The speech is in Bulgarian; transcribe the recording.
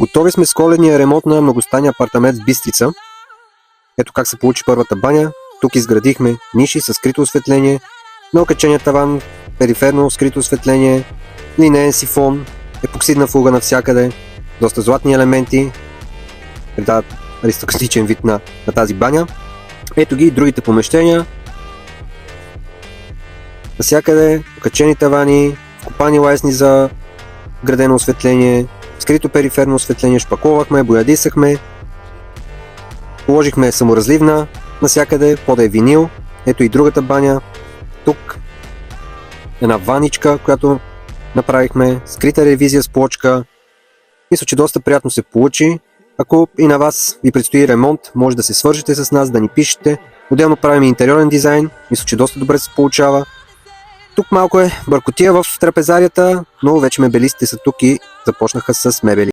Готови сме с коледния ремонт на многостайния апартамент в Бистрица. Ето как се получи първата баня. Тук изградихме ниши с скрито осветление, на окачения таван, периферно скрито осветление, линеен сифон, епоксидна фуга навсякъде, доста златни елементи, придават аристократичен вид на тази баня. Ето ги и другите помещения. Навсякъде окачени тавани, вкопани лайсни за градено осветление, скрито периферно осветление, шпакловахме, боядисахме, положихме саморазливна навсякъде, пода е винил. Ето и другата баня. Тук една ваничка, която направихме, скрита ревизия с плочка. Мисля, че доста приятно се получи. Ако и на вас ви предстои ремонт, може да се свържете с нас, да ни пишете. Отделно правим интериорен дизайн. Мисля, че доста добре се получава. Тук малко е бъркотия в трапезарията, но вече мебелистите са тук и започнаха с мебели.